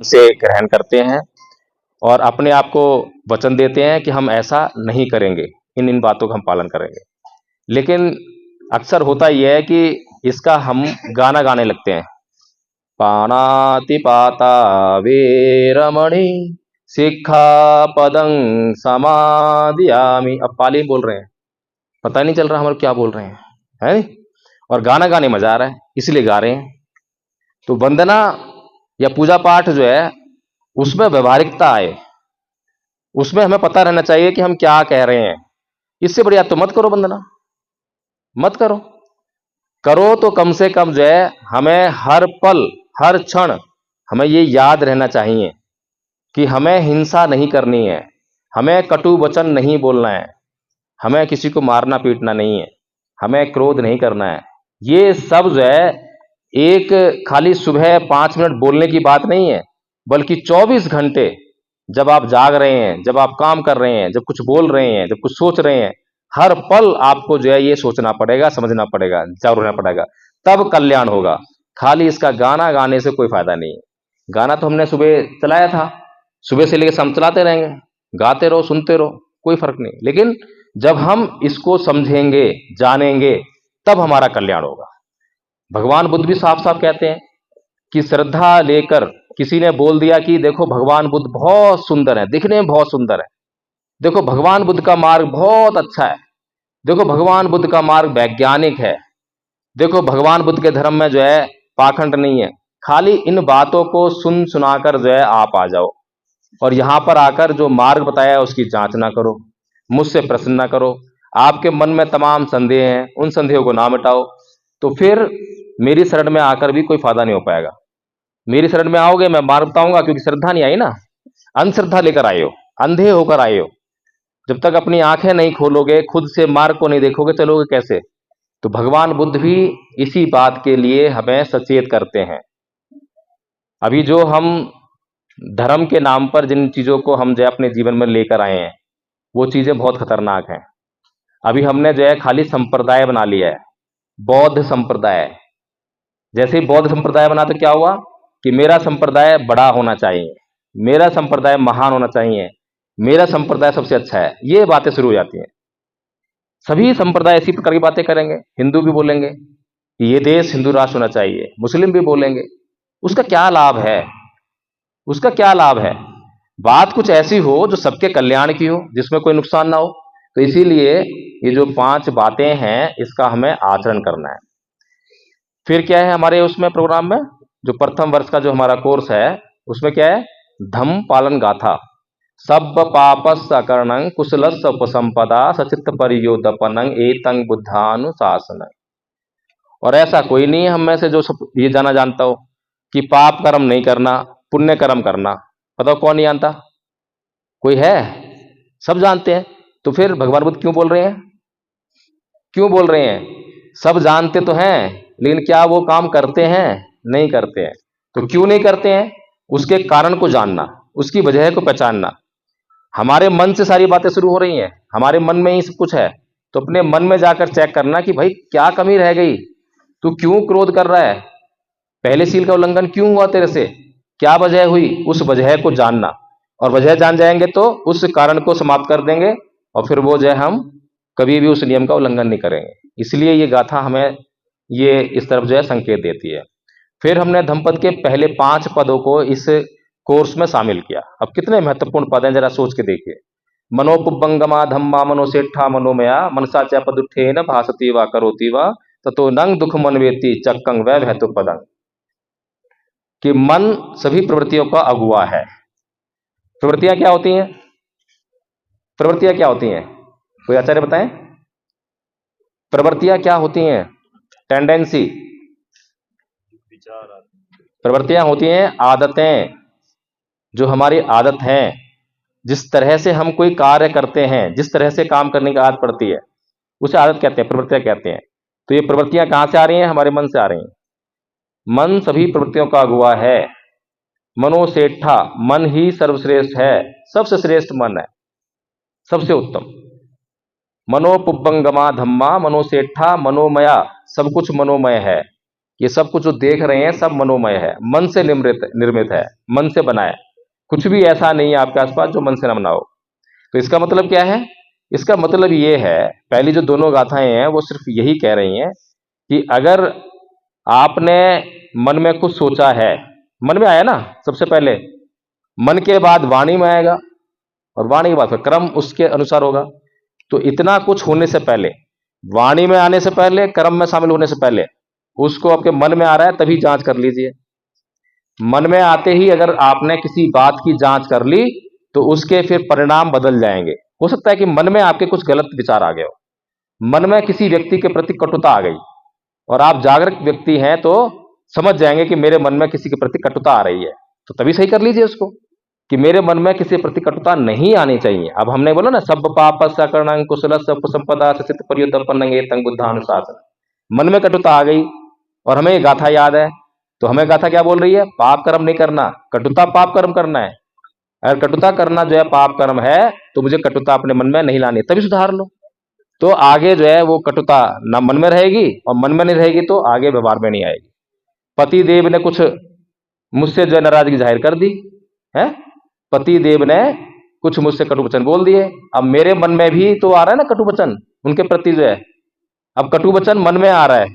से ग्रहण करते हैं और अपने आप को वचन देते हैं कि हम ऐसा नहीं करेंगे, इन इन बातों का हम पालन करेंगे। लेकिन अक्सर होता यह है कि इसका हम गाना गाने लगते हैं। पाणातिपाता वेरमणि सिक्खापदं समादियामि। अब पाली बोल रहे हैं, पता नहीं चल रहा हमारे क्या बोल रहे हैं, है? और गाना गाने मजा आ रहा है, इसलिए गा रहे हैं। तो वंदना या पूजा पाठ जो है उसमें व्यवहारिकता आए, उसमें हमें पता रहना चाहिए कि हम क्या कह रहे हैं। इससे बढ़िया तो मत करो वंदना, मत करो। करो तो कम से कम जो है हमें हर पल हर क्षण हमें ये याद रहना चाहिए कि हमें हिंसा नहीं करनी है, हमें कटु वचन नहीं बोलना है, हमें किसी को मारना पीटना नहीं है, हमें क्रोध नहीं करना है। ये सब जो है एक खाली सुबह 5 मिनट बोलने की बात नहीं है, बल्कि 24 घंटे जब आप जाग रहे हैं, जब आप काम कर रहे हैं, जब कुछ बोल रहे हैं, जब कुछ सोच रहे हैं, हर पल आपको जो है ये सोचना पड़ेगा, समझना पड़ेगा, जागरूक रहना पड़ेगा, तब कल्याण होगा। खाली इसका गाना गाने से कोई फायदा नहीं है। गाना तो हमने सुबह चलाया था, सुबह से लेकर शाम चलाते रहेंगे, गाते रहो, सुनते रहो, कोई फर्क नहीं। लेकिन जब हम इसको समझेंगे, जानेंगे, तब हमारा कल्याण होगा। भगवान बुद्ध भी साफ साफ कहते हैं कि श्रद्धा लेकर किसी ने बोल दिया कि देखो भगवान बुद्ध बहुत सुंदर है, दिखने में बहुत सुंदर है, देखो भगवान बुद्ध का मार्ग बहुत अच्छा है, देखो भगवान बुद्ध का मार्ग वैज्ञानिक है, देखो भगवान बुद्ध के धर्म में जो है पाखंड नहीं है। खाली इन बातों को सुन सुनाकर जो है आप आ जाओ और यहां पर आकर जो मार्ग बताया है उसकी जांच ना करो, मुझसे प्रश्न ना करो। आपके मन में तमाम संदेह हैं, उन संदेहों को ना मिटाओ, तो फिर मेरी शरण में आकर भी कोई फायदा नहीं हो पाएगा। मेरी शरण में आओगे मैं मार्ग बताऊंगा, क्योंकि श्रद्धा नहीं आई ना, अंधश्रद्धा लेकर आए हो, अंधे होकर आए हो। जब तक अपनी आंखें नहीं खोलोगे, खुद से मार्ग को नहीं देखोगे, चलोगे कैसे? तो भगवान बुद्ध भी इसी बात के लिए हमें सचेत करते हैं। अभी जो हम धर्म के नाम पर जिन चीजों को हम जो है अपने जीवन में लेकर आए हैं, वो चीजें बहुत खतरनाक हैं। अभी हमने जो है खाली संप्रदाय बना लिया है, बौद्ध संप्रदाय। जैसे ही बौद्ध संप्रदाय बना तो क्या हुआ कि मेरा संप्रदाय बड़ा होना चाहिए, मेरा संप्रदाय महान होना चाहिए, मेरा संप्रदाय सबसे अच्छा है, ये बातें शुरू हो जाती हैं। सभी संप्रदाय इसी प्रकार की बातें करेंगे। हिंदू भी बोलेंगे कि ये देश हिंदू राष्ट्र होना चाहिए, मुस्लिम भी बोलेंगे। उसका क्या लाभ है? उसका क्या लाभ है? बात कुछ ऐसी हो जो सबके कल्याण की हो, जिसमें कोई नुकसान ना हो। तो इसीलिए ये जो 5 बातें हैं इसका हमें आचरण करना है। फिर क्या है हमारे उसमें प्रोग्राम में, जो प्रथम वर्ष का जो हमारा कोर्स है उसमें क्या है, धम्म पालन गाथा। सब पापस अकरणं कुशलस उपसंपदा सचित्त परियोदपनं एतं बुद्धानुशासन। और ऐसा कोई नहीं है हम में से जो सब ये जाना जानता हो कि पाप कर्म नहीं करना, पुण्य कर्म करना। बताओ कौन नहीं जानता? कोई है? सब जानते हैं। तो फिर भगवान बुद्ध क्यों बोल रहे हैं? क्यों बोल रहे हैं? सब जानते तो हैं, लेकिन क्या वो काम करते हैं? नहीं करते हैं। तो क्यों नहीं करते हैं? उसके कारण को जानना, उसकी वजह को पहचानना। हमारे मन से सारी बातें शुरू हो रही हैं, हमारे मन में ही सब कुछ है। तो अपने मन में जाकर चेक करना कि भाई क्या कमी रह गई, तू क्यों क्रोध कर रहा है, पहले सील का उल्लंघन क्यों हुआ तेरे से, क्या वजह हुई, उस वजह को जानना। और वजह जान जाएंगे तो उस कारण को समाप्त कर देंगे, और फिर वो जो है हम कभी भी उस नियम का उल्लंघन नहीं करेंगे। इसलिए ये गाथा हमें ये इस तरफ जो है संकेत देती है। फिर हमने धम्मपद के पहले 5 पदों को इस कोर्स में शामिल किया। अब कितने महत्वपूर्ण पद हैं जरा सोच के देखिए। मनोपुब्बंगमा धम्मा मनोसेठा मनोमया मनसा च पदुत्थे न भासती वा करोति वा ततो नंग दुख मनवेति चक्कंग वै भैतु पदंग। कि मन सभी प्रवृत्तियों का अगुआ है। प्रवृत्तियां क्या होती हैं? प्रवृत्तियां क्या होती हैं? कोई आचार्य बताएं, प्रवृत्तियां क्या होती हैं? टेंडेंसी। प्रवृत्तियां होती हैं आदतें, जो हमारी आदत है, जिस तरह से हम कोई कार्य करते हैं, जिस तरह से काम करने की आदत पड़ती है, उसे आदत कहते हैं, प्रवृत्तियां कहते हैं। तो ये प्रवृत्तियां कहां से आ रही हैं? हमारे मन से आ रही हैं। मन सभी प्रवृत्तियों का अगुआ है। मनोसेठा, मन ही सर्वश्रेष्ठ है, सबसे श्रेष्ठ मन है, सबसे उत्तम। मनोपुब्बंगमा धम्मा मनोसेठा मनोमया, सब कुछ मनोमय है। ये सब कुछ जो देख रहे हैं सब मनोमय है, मन से निर्मित है, मन से बना है। कुछ भी ऐसा नहीं है आपके आसपास जो मन से ना बना हो। तो इसका मतलब क्या है? इसका मतलब ये है, पहली जो दोनों गाथाएं हैं वो सिर्फ यही कह रही हैं कि अगर आपने मन में कुछ सोचा है, मन में आया ना सबसे पहले, मन के बाद वाणी में आएगा, और वाणी के बाद फिर कर्म उसके अनुसार होगा। तो इतना कुछ होने से पहले, वाणी में आने से पहले, कर्म में शामिल होने से पहले, उसको आपके मन में आ रहा है तभी जांच कर लीजिए। मन में आते ही अगर आपने किसी बात की जांच कर ली तो उसके फिर परिणाम बदल जाएंगे। हो सकता है कि मन में आपके कुछ गलत विचार आ गए हो, मन में किसी व्यक्ति के प्रति कटुता आ गई, और आप जागरूक व्यक्ति हैं तो समझ जाएंगे कि मेरे मन में किसी के प्रति कटुता आ रही है, तो तभी सही कर लीजिए उसको कि मेरे मन में किसी के प्रति कटुता नहीं आनी चाहिए। अब हमने बोला ना, सब पाप सकर्ण कुशल सब संपदा सित पर्युतपन्नंगे तंग बुद्धानुशासन। मन में कटुता आ गई और हमें ये गाथा याद है, तो हमें गाथा क्या बोल रही है? पाप कर्म नहीं करना, कटुता पाप कर्म करना है। अगर कटुता करना जो है पाप कर्म है तो मुझे कटुता अपने मन में नहीं लानी, तभी सुधार लो। तो आगे जो है वो कटुता ना मन में रहेगी, और मन में नहीं रहेगी तो आगे व्यवहार में नहीं आएगी। पति देव ने कुछ मुझसे जो है नाराजगी जाहिर कर दी है, पति देव ने कुछ मुझसे कटु वचन बोल दिए, अब मेरे मन में भी तो आ रहा है ना कटु वचन उनके प्रति जो है। अब कटु वचन मन में आ रहा है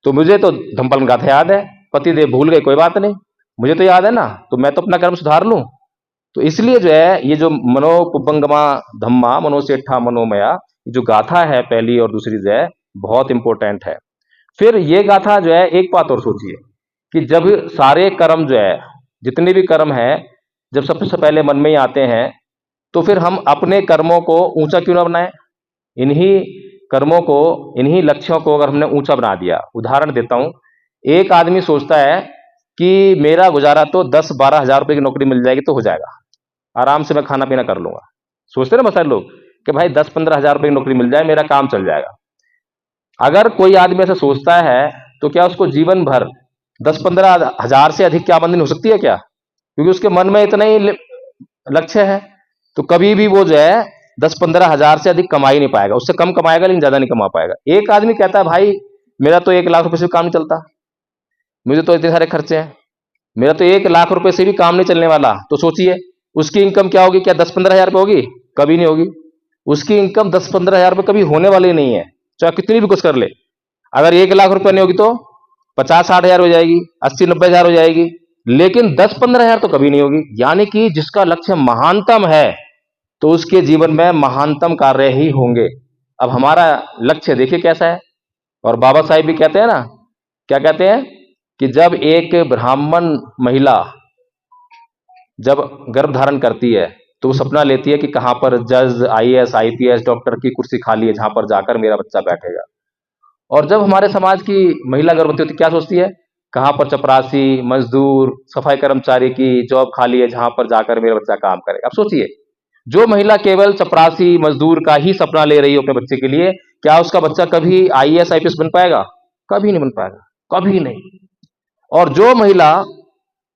तो मुझे तो धम्पल गाथा याद है, पति देव भूल गए कोई बात नहीं, मुझे तो याद है ना, तो मैं तो अपना कर्म सुधार लूं। तो इसलिए जो है ये जो मनोपुबंगमा धम्मा मनोसेठा मनोमया, जो गाथा है पहली और दूसरी जो है बहुत इंपॉर्टेंट है। फिर ये गाथा जो है, एक बात और सोचिए कि जब सारे कर्म जो है, जितने भी कर्म है, जब सबसे पहले मन में ही आते हैं, तो फिर हम अपने कर्मों को ऊंचा क्यों ना बनाएं? इन्हीं कर्मों को, इन्हीं लक्ष्यों को अगर हमने ऊंचा बना दिया, उदाहरण देता हूं, एक आदमी सोचता है कि मेरा गुजारा तो 10-12 हजार रुपए की नौकरी मिल जाएगी तो हो जाएगा, आराम से मैं खाना पीना कर लूंगा। सोचते ना बहुत सारे लोग कि भाई 10-15 हजार रुपए की नौकरी मिल जाए, मेरा काम चल जाएगा। अगर कोई आदमी ऐसा सोचता है तो क्या उसको जीवन भर 10-15 हजार से अधिक की आमदनी हो सकती है क्या? क्योंकि उसके मन में इतना ही लक्ष्य है, तो कभी भी वो जो है 10-15 हजार से अधिक कमा ही नहीं पाएगा, उससे कम कमाएगा लेकिन ज्यादा नहीं कमा पाएगा। एक आदमी कहता है भाई मेरा तो 1 लाख रुपए से काम नहीं चलता, मुझे तो इतने सारे खर्चे हैं, मेरा तो 1 लाख रुपए से भी काम नहीं चलने वाला, तो सोचिए उसकी इनकम क्या होगी? क्या 10-15 हजार रुपये होगी? कभी नहीं होगी। उसकी इनकम 10-15 हजार रुपये कभी होने वाली नहीं है, चाहे कितनी भी कुछ कर ले। अगर 1 लाख रुपए नहीं होगी तो 50-60 हजार हो जाएगी, 80-90 हजार हो जाएगी, लेकिन 10-15 हजार तो कभी नहीं होगी। यानी कि जिसका लक्ष्य महानतम है तो उसके जीवन में महानतम कार्य ही होंगे। अब हमारा लक्ष्य देखिए कैसा है। और बाबा साहिब भी कहते हैं ना, क्या कहते हैं कि जब एक ब्राह्मण महिला जब गर्भ धारण करती है तो वो सपना लेती है कि कहां पर जज, आईएएस, आईपीएस, डॉक्टर की कुर्सी खाली है जहां पर जाकर मेरा बच्चा बैठेगा। और जब हमारे समाज की महिला गर्भवती होती क्या सोचती है? कहां पर चपरासी, मजदूर, सफाई कर्मचारी की जॉब खाली है जहां पर जाकर मेरा बच्चा काम करेगा। अब सोचिए, जो महिला केवल चपरासी मजदूर का ही सपना ले रही हो अपने बच्चे के लिए, क्या उसका बच्चा कभी आईएएस आईपीएस बन पाएगा? कभी नहीं बन पाएगा, कभी नहीं। और जो महिला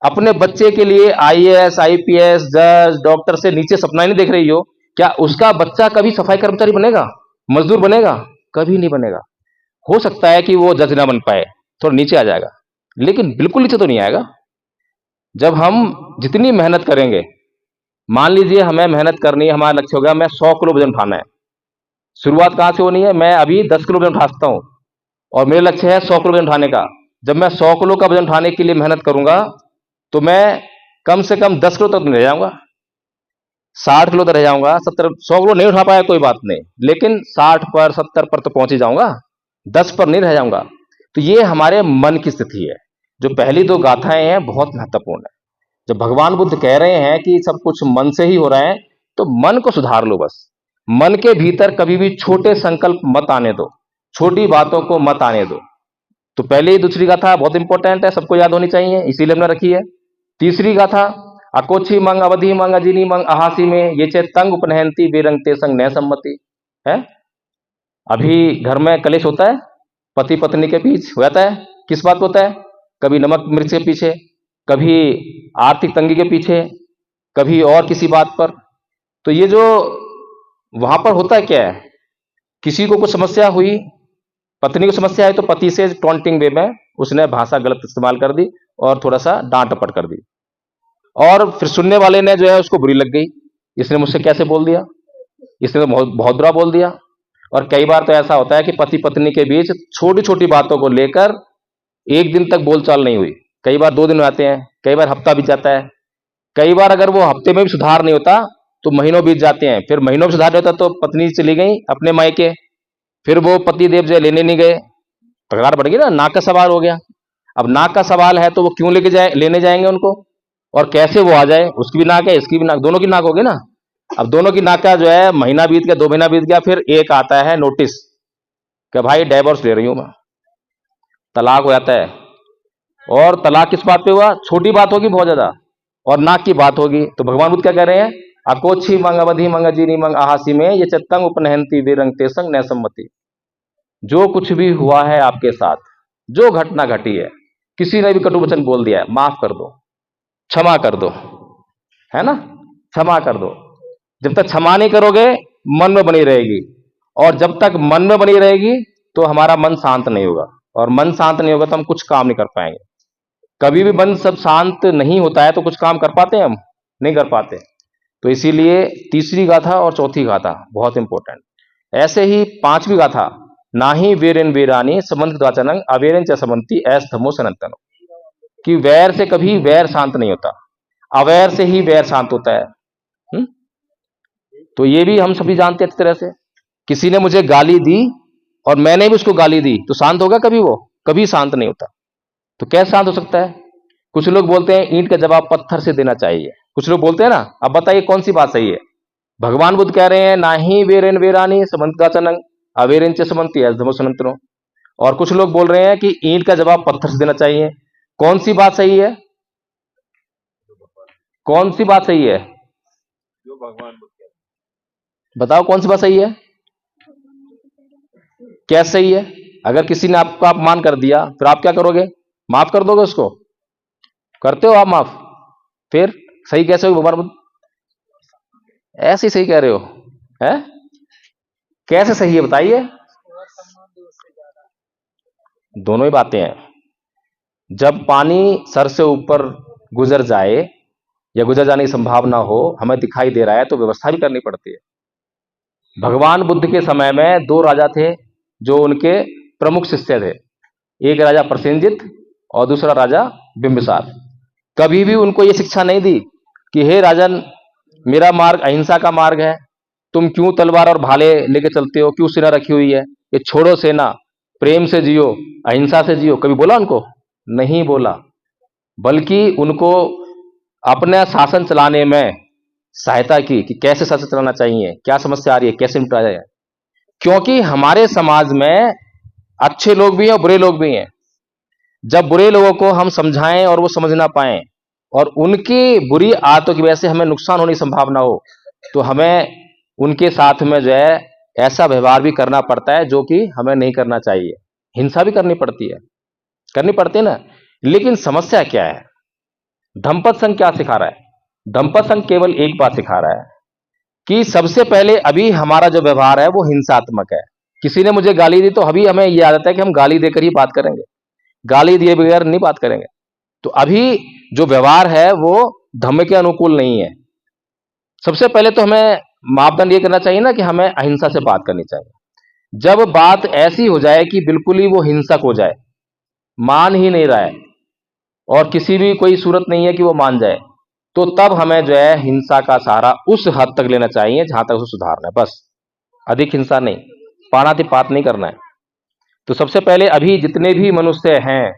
अपने बच्चे के लिए आईएएस, आईपीएस, जज, डॉक्टर से नीचे सपना ही नहीं देख रही हो, क्या उसका बच्चा कभी सफाई कर्मचारी बनेगा, मजदूर बनेगा? कभी नहीं बनेगा। हो सकता है कि वो जज ना बन पाए, थोड़ा नीचे आ जाएगा, लेकिन बिल्कुल नीचे तो नहीं आएगा। जब हम जितनी मेहनत करेंगे, मान लीजिए हमें मेहनत करनी है, हमारा लक्ष्य हो गया मैं 100 किलो वजन उठाना है। शुरुआत कहां से होनी है? मैं अभी 10 किलो वजन उठा सकता हूं और मेरा लक्ष्य है 100 किलो वजन उठाने का। जब मैं 100 किलो का वजन उठाने के लिए मेहनत करूंगा तो मैं कम से कम 10 किलो तक नहीं रह जाऊंगा, 60 किलो तक रह जाऊंगा। 100 किलो नहीं उठा पाया कोई बात नहीं, लेकिन 60 पर, 70 पर तो पहुंच ही जाऊंगा, 10 पर नहीं रह जाऊंगा। तो ये हमारे मन की स्थिति है। जो पहली 2 गाथाएं हैं बहुत महत्वपूर्ण है। जब भगवान बुद्ध कह रहे हैं कि सब कुछ मन से ही हो रहा है, तो मन को सुधार लो बस। मन के भीतर कभी भी छोटे संकल्प मत आने दो, छोटी बातों को मत आने दो। तो पहले ही दूसरी गाथा बहुत इंपॉर्टेंट है, सबको याद होनी चाहिए, इसीलिए हमने रखी है। तीसरी गाथा, अकोछी मंग अवधि मंग अजिनी मंग अहासी में ये चे तंग उपनहंती बेरंगते संग न सम्मति है। अभी घर में कलेश होता है, पति पत्नी के बीच हो जाता है, किस बात होता है? कभी नमक मिर्च के पीछे, कभी आर्थिक तंगी के पीछे, कभी और किसी बात पर। तो ये जो वहां पर होता है क्या है, किसी को कुछ समस्या हुई पत्नी को समस्या है तो पति से टॉन्टिंग वे में उसने भाषा गलत इस्तेमाल कर दी और थोड़ा सा डांट डपट कर दी, और फिर सुनने वाले ने जो है उसको बुरी लग गई, इसने मुझसे कैसे बोल दिया, इसने तो बहुत बहुत बुरा बोल दिया। और कई बार तो ऐसा होता है कि पति पत्नी के बीच छोटी छोटी बातों को लेकर एक दिन तक बोलचाल नहीं हुई, कई बार 2 दिन में आते हैं, कई बार हफ्ता बीत जाता है, कई बार अगर वो हफ्ते में भी सुधार नहीं होता तो महीनों बीत जाते हैं, फिर महीनों में सुधार नहीं होता तो पत्नी चली गई अपने मायके, फिर वो पति देव जो है लेने नहीं गए, तकरार बढ़ गई ना, नाक का सवाल हो गया। अब नाक का सवाल है तो वो क्यों लेने जाएंगे उनको, और कैसे वो आ जाए, उसकी भी नाक है इसकी भी नाक, दोनों की नाक होगी ना। अब दोनों की नाक का जो है महीना बीत गया, 2 महीना बीत गया, फिर एक आता है नोटिस कि भाई डाइवोर्स ले रही हूं मैं, तलाक हो जाता है। और तलाक किस बात पे हुआ, छोटी बात होगी बहुत ज्यादा, और नाक की बात होगी, तो भगवान बुद्ध क्या कह रहे हैं, अकोच्छी मंग अवधि मंग जीनी मंग आहासी में ये चतंग उपनहंती विरंग तेसंग न सम्मति। जो कुछ भी हुआ है आपके साथ, जो घटना घटी है, किसी ने भी कटु वचन बोल दिया है, माफ कर दो, क्षमा कर दो, है ना, क्षमा कर दो। जब तक क्षमा नहीं करोगे मन में बनी रहेगी, और जब तक मन में बनी रहेगी तो हमारा मन शांत नहीं होगा, और मन शांत नहीं होगा तो हम कुछ काम नहीं कर पाएंगे। कभी भी मन सब शांत नहीं होता है तो कुछ काम कर पाते हैं हम, नहीं कर पाते। तो इसीलिए तीसरी गाथा और चौथी गाथा बहुत इंपॉर्टेंट। ऐसे ही पांचवी गाथा, ना ही वीरेन वीरानी समंत वाचनंग अवेरन च समंती ऐस धमो सनातनो, कि वैर से कभी वैर शांत नहीं होता, अवैर से ही वैर शांत होता है। हुँ? तो ये भी हम सभी जानते हैं अच्छी तरह से। किसी ने मुझे गाली दी और मैंने भी उसको गाली दी तो शांत होगा कभी, वो कभी शांत नहीं होता। तो कैसे शांत हो सकता है। कुछ लोग बोलते हैं ईंट का जवाब पत्थर से देना चाहिए, कुछ लोग बोलते हैं ना। अब बताइए कौन सी बात सही है। भगवान बुद्ध कह रहे हैं ना ही वेरेन वेरानी समंताचनंग अवेरेन च समंती धमो, और कुछ लोग बोल रहे हैं कि ईंट का जवाब पत्थर से देना चाहिए। कौन सी बात सही है, कौन सी बात सही है, जो भगवान बुद्ध कहते बताओ कौन सी बात सही है, क्या सही है। अगर किसी ने आपका अपमान कर दिया फिर आप क्या करोगे, माफ कर दोगे उसको, करते हो आप माफ, फिर सही कैसे हो भगवान बुद्ध, ऐसे ही सही कह रहे हो, है कैसे सही है बताइए। दोनों ही बातें हैं। जब पानी सर से ऊपर गुजर जाए या गुजर जाने की संभावना हो, हमें दिखाई दे रहा है तो व्यवस्था भी करनी पड़ती है। भगवान बुद्ध के समय में 2 राजा थे जो उनके प्रमुख शिष्य थे, एक राजा प्रसेनजित और दूसरा राजा बिंबिसार। कभी भी उनको यह शिक्षा नहीं दी कि हे राजन, मेरा मार्ग अहिंसा का मार्ग है, तुम क्यों तलवार और भाले लेके चलते हो, क्यों सेना रखी हुई है, ये छोड़ो सेना, प्रेम से जियो, अहिंसा से जियो। कभी बोला उनको, नहीं बोला, बल्कि उनको अपना शासन चलाने में सहायता की कि कैसे शासन चलाना चाहिए, क्या समस्या आ रही है, कैसे निपटा जाए। क्योंकि हमारे समाज में अच्छे लोग भी हैं और बुरे लोग भी हैं। जब बुरे लोगों को हम समझाएं और वो समझ ना पाए और उनकी बुरी आदतों की वजह से हमें नुकसान होने की संभावना हो, तो हमें उनके साथ में जो है ऐसा व्यवहार भी करना पड़ता है जो कि हमें नहीं करना चाहिए। हिंसा भी करनी पड़ती है, करनी पड़ती है ना। लेकिन समस्या क्या है, धम्पत संघ क्या सिखा रहा है, धम्पत संघ केवल एक बात सिखा रहा है कि सबसे पहले अभी हमारा जो व्यवहार है वो हिंसात्मक है। किसी ने मुझे गाली दी तो अभी हमें यह आदत है कि हम गाली देकर ही बात करेंगे, गाली दिए बगैर नहीं बात करेंगे। तो अभी जो व्यवहार है वो धम्म के अनुकूल नहीं है। सबसे पहले तो हमें मापदंड ये करना चाहिए ना कि हमें अहिंसा से बात करनी चाहिए। जब बात ऐसी हो जाए कि बिल्कुल ही वो हिंसक हो जाए, मान ही नहीं रहा है और किसी भी कोई सूरत नहीं है कि वो मान जाए, तो तब हमें जो है हिंसा का सहारा उस हद तक लेना चाहिए जहां तक उसे सुधारना है, बस। अधिक हिंसा नहीं, पानातिपात नहीं करना है। तो सबसे पहले अभी जितने भी मनुष्य हैं,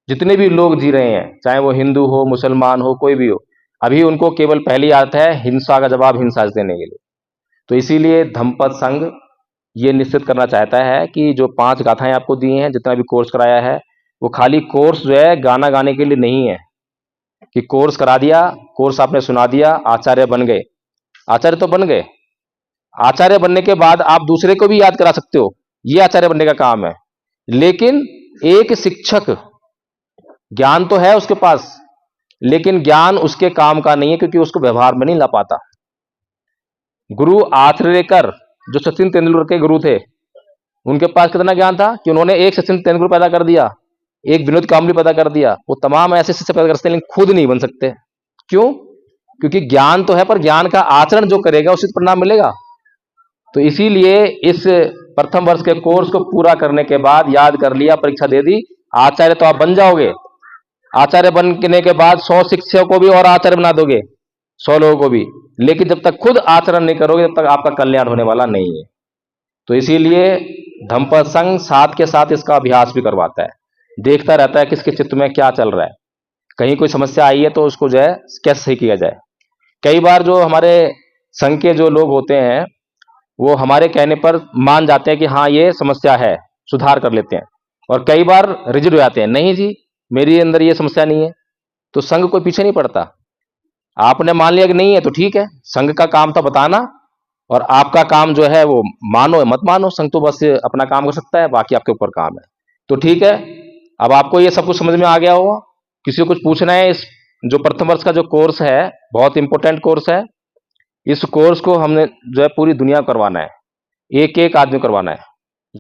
जितने भी लोग जी रहे हैं, चाहे वो हिंदू हो, मुसलमान हो, कोई भी हो, अभी उनको केवल पहली आदत है हिंसा का जवाब हिंसा से देने के लिए। तो इसीलिए धम्पत संघ ये निश्चित करना चाहता है कि जो 5 गाथाएं आपको दी हैं, जितना भी कोर्स कराया है, वो खाली कोर्स जो है गाना गाने के लिए नहीं है कि कोर्स करा दिया, कोर्स आपने सुना दिया, आचार्य बन गए। आचार्य तो बन गए, आचार्य बनने के बाद आप दूसरे को भी याद करा सकते हो, ये आचार्य बनने का काम है। लेकिन एक शिक्षक, ज्ञान तो है उसके पास, लेकिन ज्ञान उसके काम का नहीं है क्योंकि उसको व्यवहार में नहीं ला पाता। गुरु आचरेकर जो सचिन तेंदुलकर के गुरु थे, उनके पास कितना ज्ञान था कि उन्होंने एक सचिन तेंदुलकर पैदा कर दिया, एक विनोद कांबली पैदा कर दिया। वो तमाम ऐसे शिक्षक पैदा कर सकते हैं, लेकिन खुद नहीं बन सकते। क्यों? क्योंकि ज्ञान तो है, पर ज्ञान का आचरण जो करेगा उसी परिणाम मिलेगा। तो इसीलिए इस प्रथम वर्ष के कोर्स को पूरा करने के बाद याद कर लिया, परीक्षा दे दी, आचार्य तो आप बन जाओगे। आचार्य बनने के बाद 100 शिक्षकों को भी और आचार्य बना दोगे, 100 लोगों को भी। लेकिन जब तक खुद आचरण नहीं करोगे, तब तक आपका कल्याण होने वाला नहीं है। तो इसीलिए धम्मपद संघ साथ के साथ इसका अभ्यास भी करवाता है, देखता रहता है किसके चित्त में क्या चल रहा है, कहीं कोई समस्या आई है तो उसको जो है कैसे सही किया जाए। कई बार जो हमारे संघ के जो लोग होते हैं, वो हमारे कहने पर मान जाते हैं कि हाँ ये समस्या है, सुधार कर लेते हैं, और कई बार रिजिड हो जाते हैं, नहीं जी मेरे अंदर ये समस्या नहीं है। तो संघ कोई पीछे नहीं पड़ता। आपने मान लिया कि नहीं है तो ठीक है, संघ का काम था बताना, और आपका काम जो है वो मानो या मत मानो, संघ तो बस अपना काम कर सकता है, बाकी आपके ऊपर काम है। तो ठीक है, अब आपको ये सब कुछ समझ में आ गया होगा। किसी को कुछ पूछना है? इस जो प्रथम वर्ष का जो कोर्स है, बहुत इंपॉर्टेंट कोर्स है। इस कोर्स को हमने जो है पूरी दुनिया को करवाना है, एक एक आदमी करवाना है।